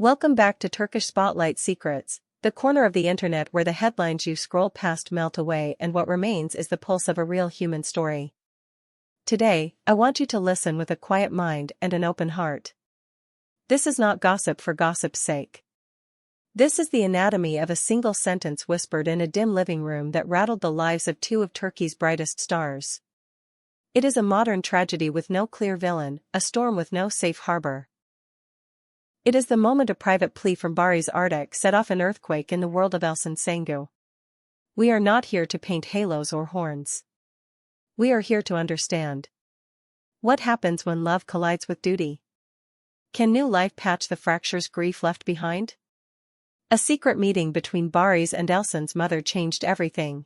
Welcome back to Turkish Spotlight Secrets, the corner of the internet where the headlines you scroll past melt away and what remains is the pulse of a real human story. Today, I want you to listen with a quiet mind and an open heart. This is not gossip for gossip's sake. This is the anatomy of a single sentence whispered in a dim living room that rattled the lives of two of Turkey's brightest stars. It is a modern tragedy with no clear villain, a storm with no safe harbor. It is the moment a private plea from Barış Arduç set off an earthquake in the world of Elçin. We are not here to paint halos or horns. We are here to understand. What happens when love collides with duty? Can new life patch the fractures grief left behind? A secret meeting between Barış and Elçin's mother changed everything.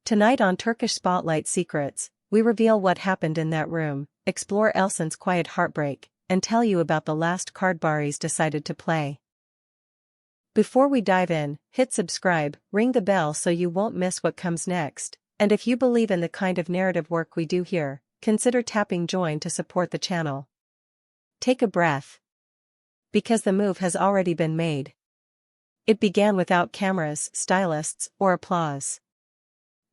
Tonight on Turkish Spotlight Secrets, we reveal what happened in that room, explore Elçin's quiet heartbreak, and tell you about the last card Barış decided to play. Before we dive in, hit subscribe, ring the bell so you won't miss what comes next, and if you believe in the kind of narrative work we do here, consider tapping join to support the channel. Take a breath. Because the move has already been made. It began without cameras, stylists, or applause.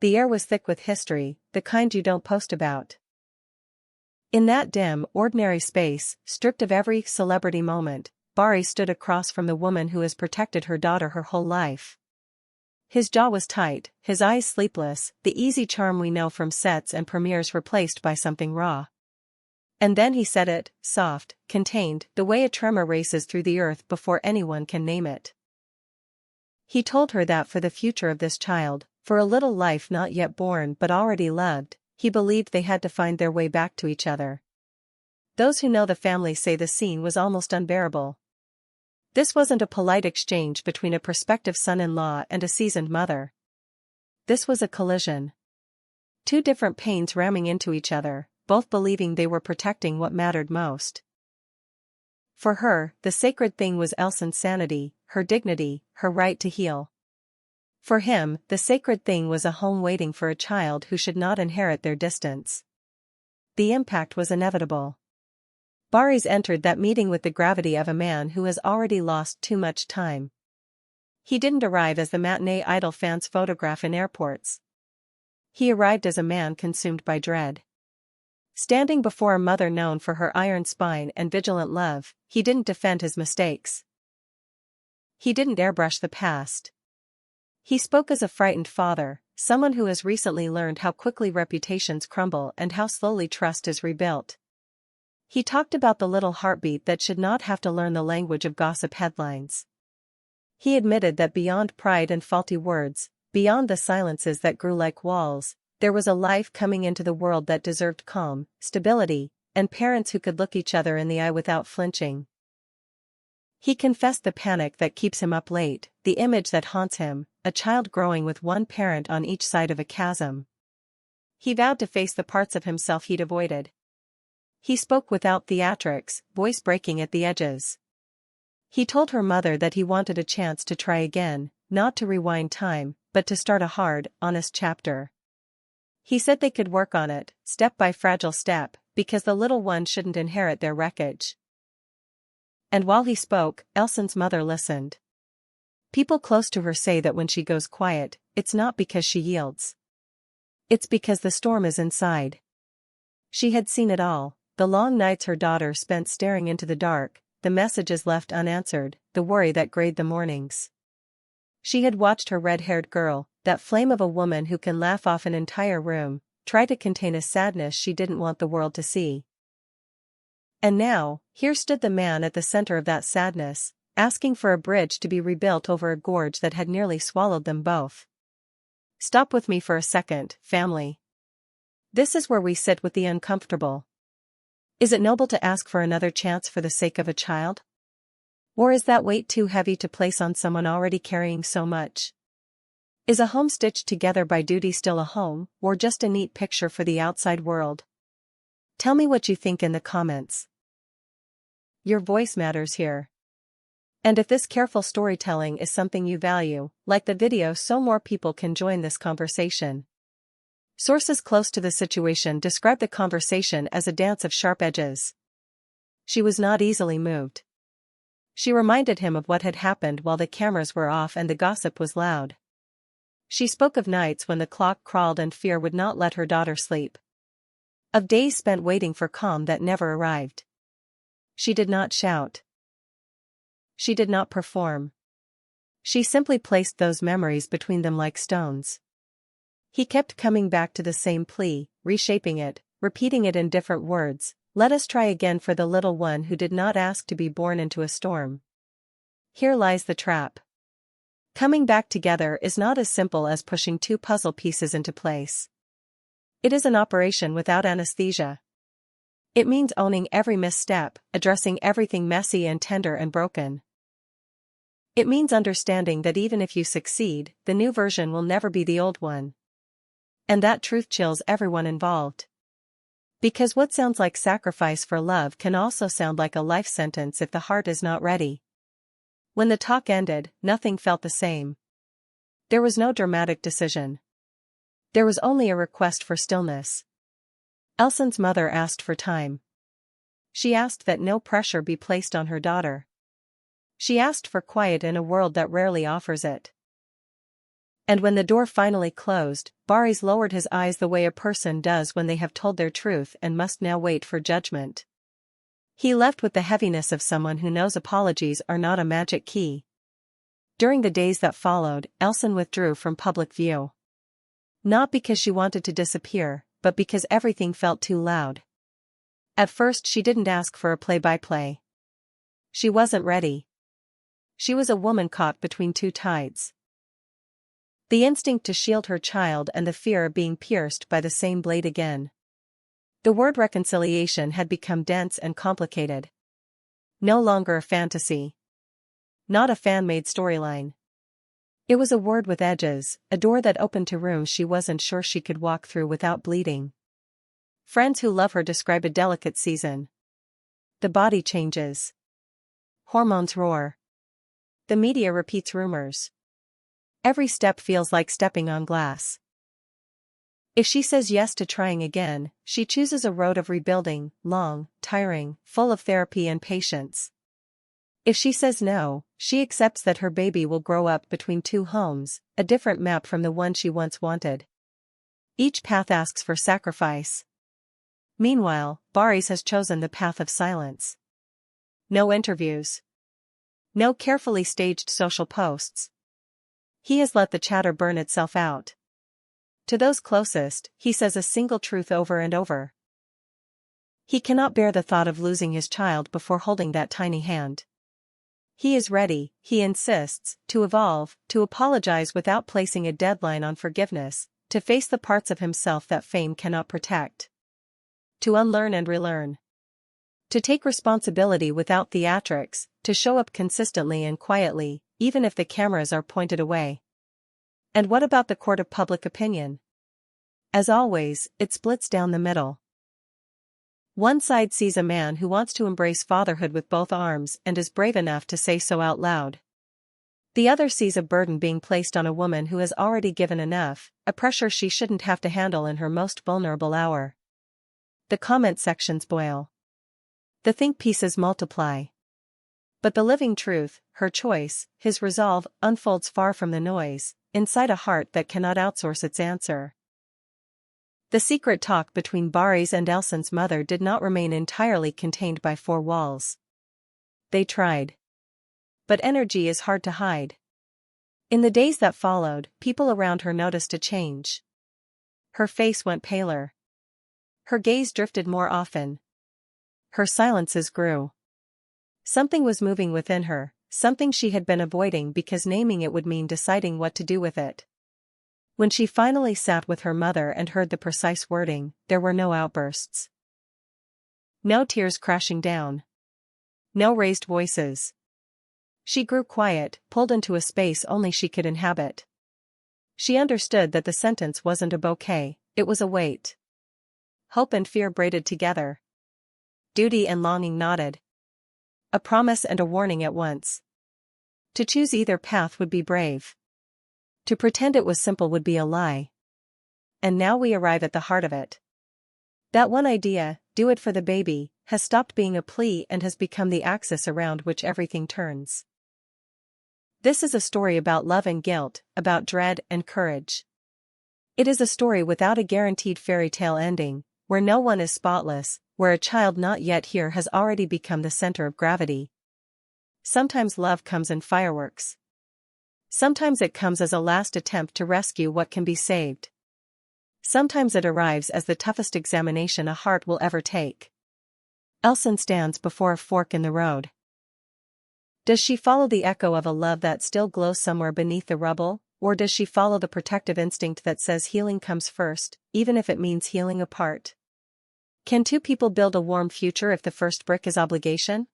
The air was thick with history, the kind you don't post about. In that dim, ordinary space, stripped of every celebrity moment, Barış stood across from the woman who has protected her daughter her whole life. His jaw was tight, his eyes sleepless, the easy charm we know from sets and premieres replaced by something raw. And then he said it, soft, contained, the way a tremor races through the earth before anyone can name it. He told her that for the future of this child, for a little life not yet born but already loved, he believed they had to find their way back to each other. Those who know the family say the scene was almost unbearable. This wasn't a polite exchange between a prospective son-in-law and a seasoned mother. This was a collision. Two different pains ramming into each other, both believing they were protecting what mattered most. For her, the sacred thing was Elçin's sanity, her dignity, her right to heal. For him, the sacred thing was a home waiting for a child who should not inherit their distance. The impact was inevitable. Barış entered that meeting with the gravity of a man who has already lost too much time. He didn't arrive as the matinee idol fans photograph in airports. He arrived as a man consumed by dread. Standing before a mother known for her iron spine and vigilant love, he didn't defend his mistakes. He didn't airbrush the past. He spoke as a frightened father, someone who has recently learned how quickly reputations crumble and how slowly trust is rebuilt. He talked about the little heartbeat that should not have to learn the language of gossip headlines. He admitted that beyond pride and faulty words, beyond the silences that grew like walls, there was a life coming into the world that deserved calm, stability, and parents who could look each other in the eye without flinching. He confessed the panic that keeps him up late, the image that haunts him, a child growing with one parent on each side of a chasm. He vowed to face the parts of himself he'd avoided. He spoke without theatrics, voice breaking at the edges. He told her mother that he wanted a chance to try again, not to rewind time, but to start a hard, honest chapter. He said they could work on it, step by fragile step, because the little one shouldn't inherit their wreckage. And while he spoke, Elçin's mother listened. People close to her say that when she goes quiet, it's not because she yields. It's because the storm is inside. She had seen it all, the long nights her daughter spent staring into the dark, the messages left unanswered, the worry that grayed the mornings. She had watched her red-haired girl, that flame of a woman who can laugh off an entire room, try to contain a sadness she didn't want the world to see. And now, here stood the man at the center of that sadness, asking for a bridge to be rebuilt over a gorge that had nearly swallowed them both. Stop with me for a second, family. This is where we sit with the uncomfortable. Is it noble to ask for another chance for the sake of a child? Or is that weight too heavy to place on someone already carrying so much? Is a home stitched together by duty still a home, or just a neat picture for the outside world? Tell me what you think in the comments. Your voice matters here. And if this careful storytelling is something you value, like the video so more people can join this conversation. Sources close to the situation describe the conversation as a dance of sharp edges. She was not easily moved. She reminded him of what had happened while the cameras were off and the gossip was loud. She spoke of nights when the clock crawled and fear would not let her daughter sleep. Of days spent waiting for calm that never arrived. She did not shout. She did not perform. She simply placed those memories between them like stones. He kept coming back to the same plea, reshaping it, repeating it in different words. Let us try again for the little one who did not ask to be born into a storm. Here lies the trap. Coming back together is not as simple as pushing two puzzle pieces into place. It is an operation without anesthesia. It means owning every misstep, addressing everything messy and tender and broken. It means understanding that even if you succeed, the new version will never be the old one. And that truth chills everyone involved. Because what sounds like sacrifice for love can also sound like a life sentence if the heart is not ready. When the talk ended, nothing felt the same. There was no dramatic decision. There was only a request for stillness. Elçin's mother asked for time. She asked that no pressure be placed on her daughter. She asked for quiet in a world that rarely offers it. And when the door finally closed, Barış lowered his eyes the way a person does when they have told their truth and must now wait for judgment. He left with the heaviness of someone who knows apologies are not a magic key. During the days that followed, Elçin withdrew from public view. Not because she wanted to disappear, but because everything felt too loud. At first she didn't ask for a play-by-play. She wasn't ready. She was a woman caught between two tides. The instinct to shield her child and the fear of being pierced by the same blade again. The word reconciliation had become dense and complicated. No longer a fantasy. Not a fan-made storyline. It was a word with edges, a door that opened to rooms she wasn't sure she could walk through without bleeding. Friends who love her describe a delicate season. The body changes. Hormones roar. The media repeats rumors. Every step feels like stepping on glass. If she says yes to trying again, she chooses a road of rebuilding, long, tiring, full of therapy and patience. If she says no, she accepts that her baby will grow up between two homes, a different map from the one she once wanted. Each path asks for sacrifice. Meanwhile, Barış has chosen the path of silence. No interviews. No carefully staged social posts. He has let the chatter burn itself out. To those closest, he says a single truth over and over. He cannot bear the thought of losing his child before holding that tiny hand. He is ready, he insists, to evolve, to apologize without placing a deadline on forgiveness, to face the parts of himself that fame cannot protect. To unlearn and relearn. To take responsibility without theatrics, to show up consistently and quietly, even if the cameras are pointed away. And what about the court of public opinion? As always, it splits down the middle. One side sees a man who wants to embrace fatherhood with both arms and is brave enough to say so out loud. The other sees a burden being placed on a woman who has already given enough, a pressure she shouldn't have to handle in her most vulnerable hour. The comment sections boil. The think pieces multiply. But the living truth, her choice, his resolve, unfolds far from the noise, inside a heart that cannot outsource its answer. The secret talk between Barış and Elçin's mother did not remain entirely contained by four walls. They tried. But energy is hard to hide. In the days that followed, people around her noticed a change. Her face went paler. Her gaze drifted more often. Her silences grew. Something was moving within her, something she had been avoiding because naming it would mean deciding what to do with it. When she finally sat with her mother and heard the precise wording, there were no outbursts. No tears crashing down. No raised voices. She grew quiet, pulled into a space only she could inhabit. She understood that the sentence wasn't a bouquet, it was a weight. Hope and fear braided together. Duty and longing knotted. A promise and a warning at once. To choose either path would be brave. To pretend it was simple would be a lie. And now we arrive at the heart of it. That one idea, do it for the baby, has stopped being a plea and has become the axis around which everything turns. This is a story about love and guilt, about dread and courage. It is a story without a guaranteed fairy tale ending, where no one is spotless, where a child not yet here has already become the center of gravity. Sometimes love comes in fireworks. Sometimes it comes as a last attempt to rescue what can be saved. Sometimes it arrives as the toughest examination a heart will ever take. Elçin stands before a fork in the road. Does she follow the echo of a love that still glows somewhere beneath the rubble, or does she follow the protective instinct that says healing comes first, even if it means healing apart? Can two people build a warm future if the first brick is obligation?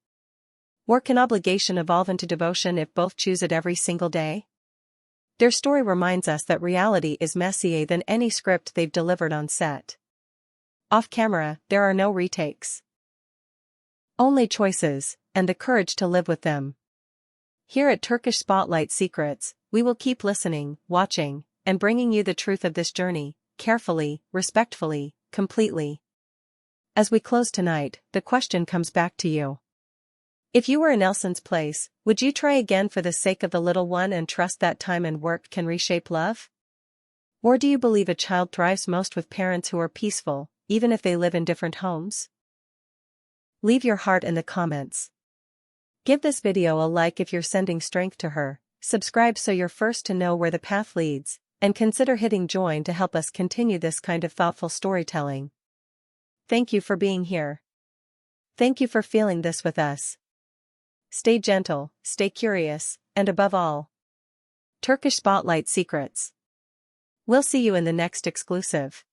Or can obligation evolve into devotion if both choose it every single day? Their story reminds us that reality is messier than any script they've delivered on set. Off camera, there are no retakes. Only choices, and the courage to live with them. Here at Turkish Spotlight Secrets, we will keep listening, watching, and bringing you the truth of this journey, carefully, respectfully, completely. As we close tonight, the question comes back to you. If you were in Elçin's place, would you try again for the sake of the little one and trust that time and work can reshape love? Or do you believe a child thrives most with parents who are peaceful, even if they live in different homes? Leave your heart in the comments. Give this video a like if you're sending strength to her, subscribe so you're first to know where the path leads, and consider hitting join to help us continue this kind of thoughtful storytelling. Thank you for being here. Thank you for feeling this with us. Stay gentle, stay curious, and above all, Turkish Spotlight Secrets. We'll see you in the next exclusive.